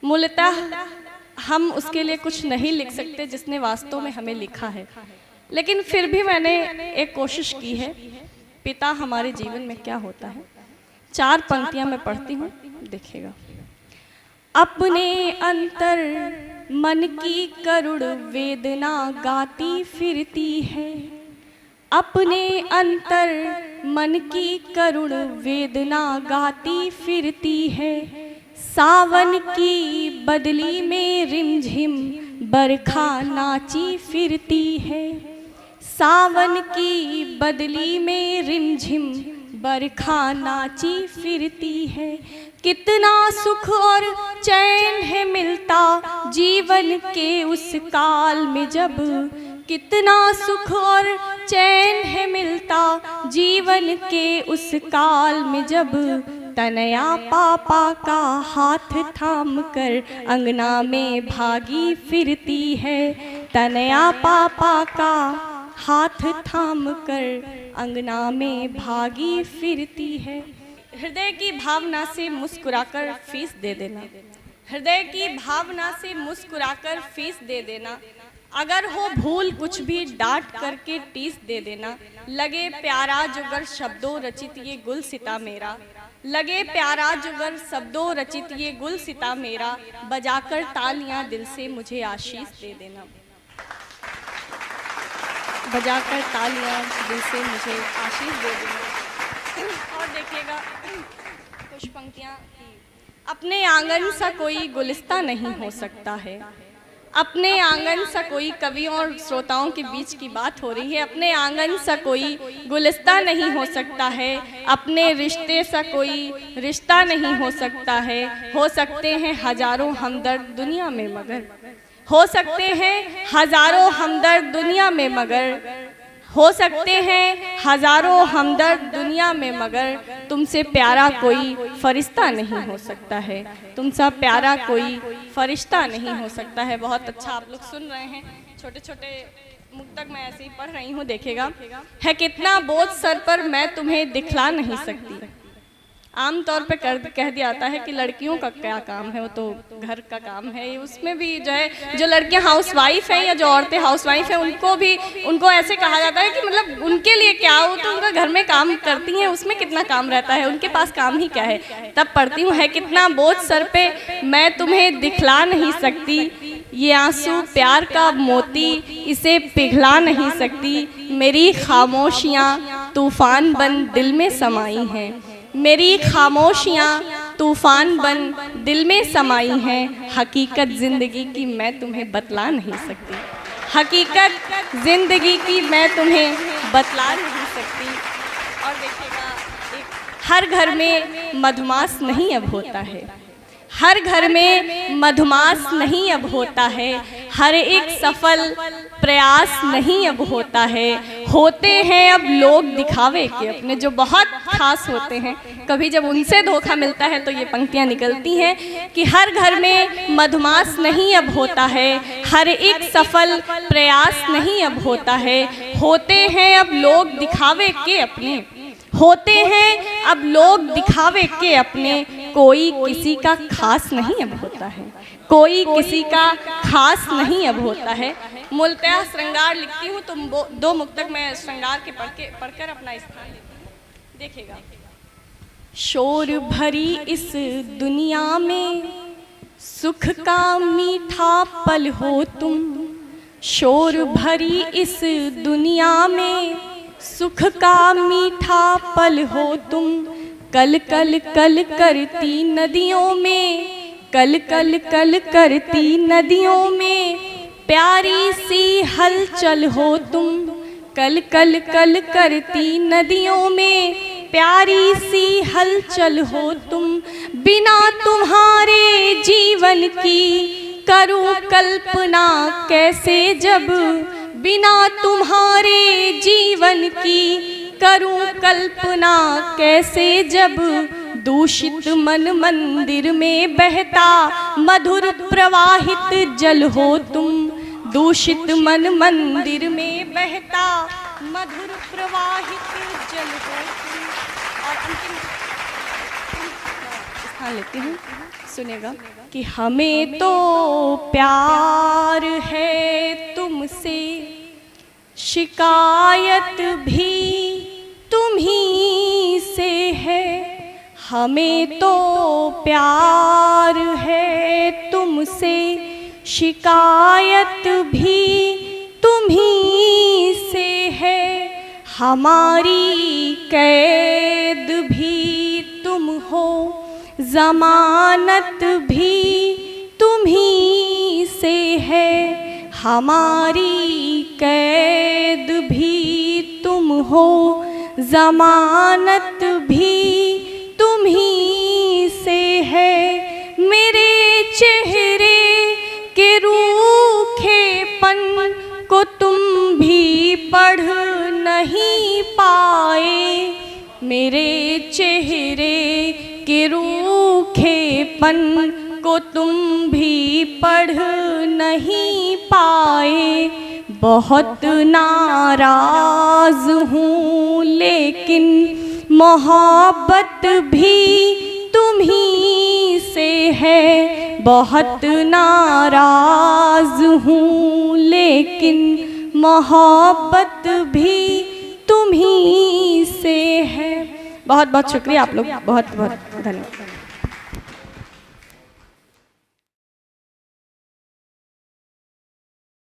मूलतः हम उसके लिए कुछ नहीं लिख सकते जिसने वास्तव में हमें लिखा है, लेकिन फिर भी मैंने एक कोशिश की है। पिता हमारे जीवन में क्या होता है, 4 पंक्तियां मैं पढ़ती हूँ, देखिएगा। अपने अंतर मन की करुण वेदना गाती फिरती है, अपने अंतर मन की करुण वेदना गाती फिरती है, सावन की बदली में रिमझिम बरखा नाची फिरती है, सावन की बदली में रिमझिम बरखा नाची फिरती है। कितना सुख और चैन है मिलता जीवन के उस काल में जब, कितना सुख और चैन है मिलता जीवन के उस काल में जब, तनया पापा का हाथ थाम कर अंगना में भागी फिरती है, तनया पापा का हाथ थाम कर अंगना में भागी फिरती है। हृदय की भावना से मुस्कुराकर फीस दे देना, हृदय की भावना से मुस्कुराकर फीस दे देना, अगर हो भूल कुछ भी डांट करके टीस दे देना, लगे प्यारा जुगर शब्दों रचित ये गुल सिता मेरा, लगे प्यारा जुगर शब्दों रचित ये गुल सिता मेरा, बजाकर तालियां दिल से मुझे आशीष दे देना, बजाकर तालियां दिल से मुझे आशीष दे देना। और देखिएगा कुछ पंक्तियां। अपने आंगन सा कोई गुलिस्ता नहीं हो सकता है, अपने आंगन सा कोई, कवियों और श्रोताओं के बीच की बात हो रही है, अपने आंगन सा कोई गुलिस्ता नहीं हो सकता है, अपने रिश्ते सा कोई रिश्ता नहीं हो सकता है, हो सकते हैं हजारों हमदर्द दुनिया में मगर, हो सकते हैं हजारों हमदर्द दुनिया में मगर, हो सकते हैं हजारों हमदर्द दुनिया में मगर, तुमसे प्यारा कोई फरिश्ता नहीं हो सकता है, तुमसा प्यारा कोई फरिश्ता नहीं हो सकता है। बहुत अच्छा आप लोग सुन रहे हैं, छोटे छोटे मुक्तक मैं ऐसे ही पढ़ रही हूँ, देखिएगा। है कितना बोझ सर पर मैं तुम्हें दिखला नहीं सकती, आम तौर पे कह दिया जाता है कि लड़कियों का क्या काम है, वो तो घर का काम है। उसमें भी जो है, जो लड़कियां हाउसवाइफ हैं या जो औरतें हाउसवाइफ हैं, उनको ऐसे कहा जाता है कि मतलब उनके लिए क्या, वो तो उनका घर में काम करती हैं, उसमें कितना काम रहता है, उनके पास काम ही क्या है। तब पढ़ती हूँ, है कितना बोझ सर पे मैं तुम्हें दिखला नहीं सकती, ये आंसू प्यार का मोती इसे पिघला नहीं सकती, मेरी खामोशियाँ तूफान बन दिल में समाई हैं, मेरी खामोशियाँ तूफान बन दिल में समाई हैं, हकीकत ज़िंदगी की मैं तुम्हें बतला नहीं सकती, हकीकत ज़िंदगी की मैं तुम्हें बतला नहीं सकती। और देखिएगा, हर घर में मधुमास नहीं अब होता है, हर घर में मधुमास नहीं अब होता है, हर एक सफल प्रयास नहीं अब होता है, होते हैं अब लोग दिखावे के अपने, जो बहुत खास होते हैं, कभी जब उनसे धोखा मिलता है तो ये पंक्तियाँ निकलती हैं कि हर घर में मधुमास नहीं अब होता है, हर एक सफल प्रयास नहीं अब होता है, होते हैं अब लोग दिखावे के अपने, होते हैं अब लोग दिखावे के अपने, कोई किसी का खास नहीं अब होता है, कोई किसी का खास नहीं अब होता है। मूलतः श्रृंगार लिखती हूँ तो 2 मुक्तक मैं श्रृंगार के पढ़कर अपना स्थान लेती हूँ, देखिएगा। शोर भरी इस दुनिया में सुख का मीठा पल हो तुम, शोर भरी इस दुनिया में सुख का मीठा पल हो तुम, कल कल कल करती नदियों में, कल कल कल करती नदियों में प्यारी सी हलचल हो तुम, कल कल कल करती नदियों में प्यारी सी हलचल हो तुम, बिना तुम्हारे जीवन की करूं कल्पना कैसे जब, बिना तुम्हारे जीवन की करूं कल्पना कैसे जब, दूषित मन मंदिर में बहता मधुर प्रवाहित जल हो तुम, दूषित मन मंदिर में बहता मधुर प्रवाहित जल हो तुम। और अंतिम स्थान लेती हूँ, सुनेगा कि हमें तो प्यार है तुमसे, शिकायत भी तुम्ही से है। हमें तो प्यार है तुमसे, शिकायत भी तुम्ही से है। हमारी कैद भी तुम हो, ज़मानत भी तुम्ही से है। हमारी कैद भी तुम हो, ज़मानत भी तुम्ही से है। मेरे चेहरे के रूखेपन को तुम भी पढ़ नहीं पाए। मेरे चेहरे के रूखेपन को तुम भी पढ़ नहीं पाए। बहुत नाराज़ हूँ लेकिन मोहब्बत भी तुम्ही से है। बहुत नाराज़ हूँ लेकिन मोहब्बत भी तुम्ही से है। बहुत बहुत शुक्रिया आप लोग, बहुत बहुत धन्यवाद।